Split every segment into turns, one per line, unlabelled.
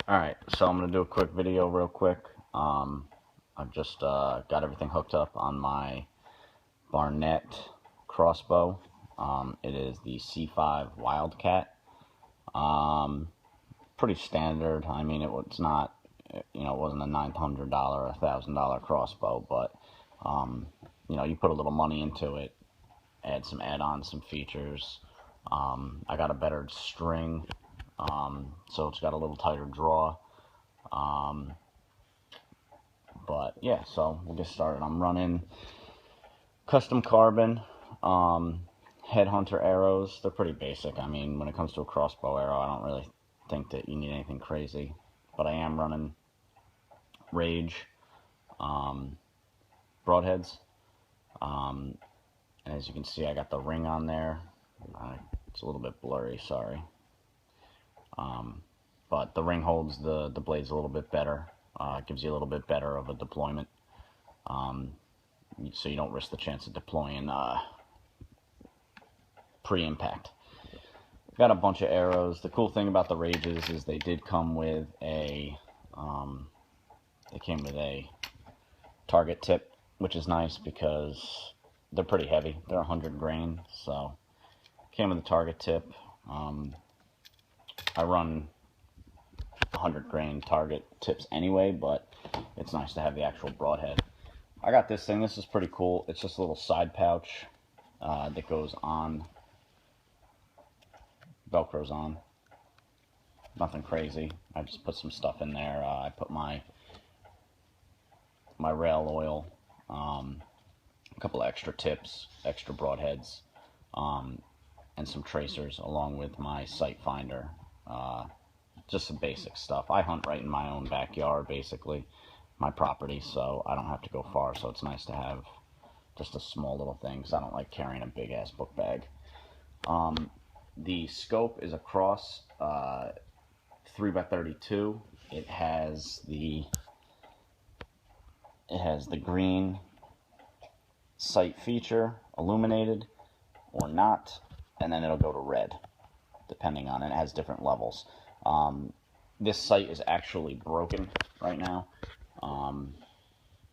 Alright, so I'm going to do a quick video real quick. I've just got everything hooked up on my Barnett crossbow. It is the C5 Wildcat. Pretty standard. I mean, it's not, it wasn't a $900 or $1,000 crossbow, but, you put a little money into it, add some add-ons, some features. I got a better string. So it's got a little tighter draw. But yeah, so we'll get started. I'm running custom carbon headhunter arrows. They're pretty basic. I mean, when it comes to a crossbow arrow, I don't really think that you need anything crazy. But I am running Rage broadheads. As you can see, I got the ring on there. It's a little bit blurry, sorry. But the ring holds the blades a little bit better. Gives you a little bit better of a deployment. So you don't risk the chance of deploying pre-impact. Got a bunch of arrows. The cool thing about the Rages is they did come with a target tip, which is nice because they're pretty heavy. They're 100 grain, so came with a target tip. I run 100 grain target tips anyway, but it's nice to have the actual broadhead. I got this thing. This is pretty cool. It's just a little side pouch that goes on, velcros on. Nothing crazy. I just put some stuff in there. I put my rail oil, a couple of extra tips, extra broadheads, and some tracers along with my sight finder. Just some basic stuff. I hunt right in my own backyard, basically, my property, so I don't have to go far, so it's nice to have just a small little thing, because I don't like carrying a big-ass book bag. The scope is a cross 3x32. It has the green sight feature, illuminated or not, and then it'll go to red, depending on it. It has different levels. This sight is actually broken right now.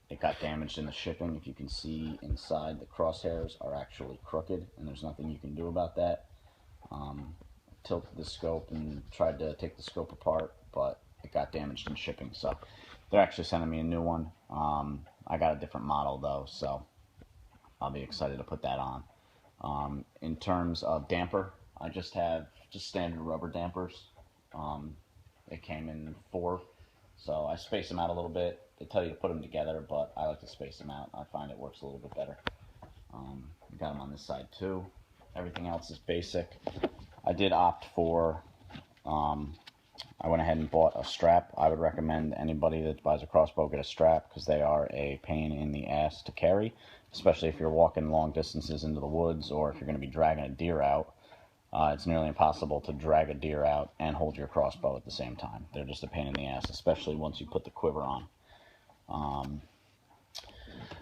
It got damaged in the shipping. If you can see inside, the crosshairs are actually crooked, and there's nothing you can do about that. Tilted the scope and tried to take the scope apart, but it got damaged in shipping, so they're actually sending me a new one. I got a different model though, so I'll be excited to put that on. In terms of damper, I just have standard rubber dampers. It came in 4, so I space them out a little bit. They tell you to put them together, but I like to space them out. I find it works a little bit better. Got them on this side too. Everything else is basic. I did opt for, I went ahead and bought a strap. I would recommend anybody that buys a crossbow get a strap, because they are a pain in the ass to carry, especially if you're walking long distances into the woods, or if you're going to be dragging a deer out. It's nearly impossible to drag a deer out and hold your crossbow at the same time. They're just a pain in the ass, especially once you put the quiver on.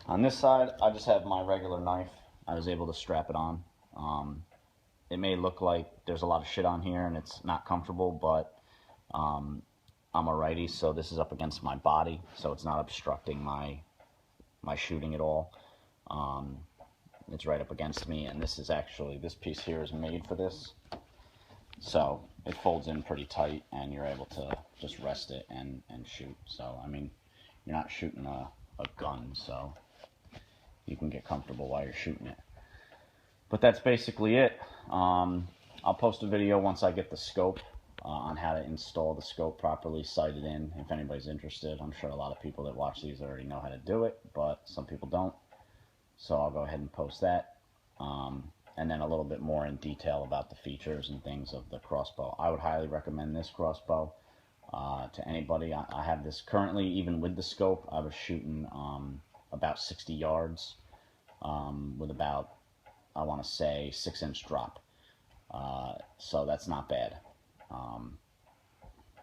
On this side, I just have my regular knife. I was able to strap it on. It may look like there's a lot of shit on here and it's not comfortable, but I'm a righty, so this is up against my body, so it's not obstructing my shooting at all. It's right up against me, and this piece here is made for this, so it folds in pretty tight, and you're able to just rest it and shoot. So I mean, you're not shooting a gun, so you can get comfortable while you're shooting it. But that's basically it. I'll post a video once I get the scope on how to install the scope properly, sighted in, if anybody's interested. I'm sure a lot of people that watch these already know how to do it, but some people don't. So I'll go ahead and post that, and then a little bit more in detail about the features and things of the crossbow. I would highly recommend this crossbow to anybody. I have this currently, even with the scope. I was shooting about 60 yards with about, I want to say, 6-inch drop. So that's not bad.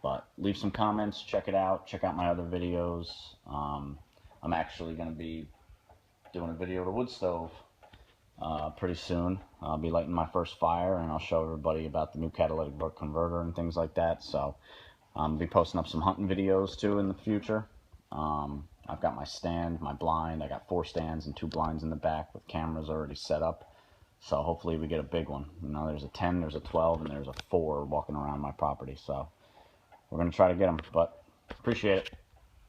But leave some comments, check it out, check out my other videos. I'm actually going to be doing a video of the wood stove pretty soon. I'll be lighting my first fire, and I'll show everybody about the new catalytic converter and things like that. So I'll be posting up some hunting videos too in the future. I've got my stand, my blind. I got 4 stands and 2 blinds in the back with cameras already set up. So hopefully we get a big one. You know, there's a 10, there's a 12, and there's a 4 walking around my property. So we're going to try to get them, but appreciate it.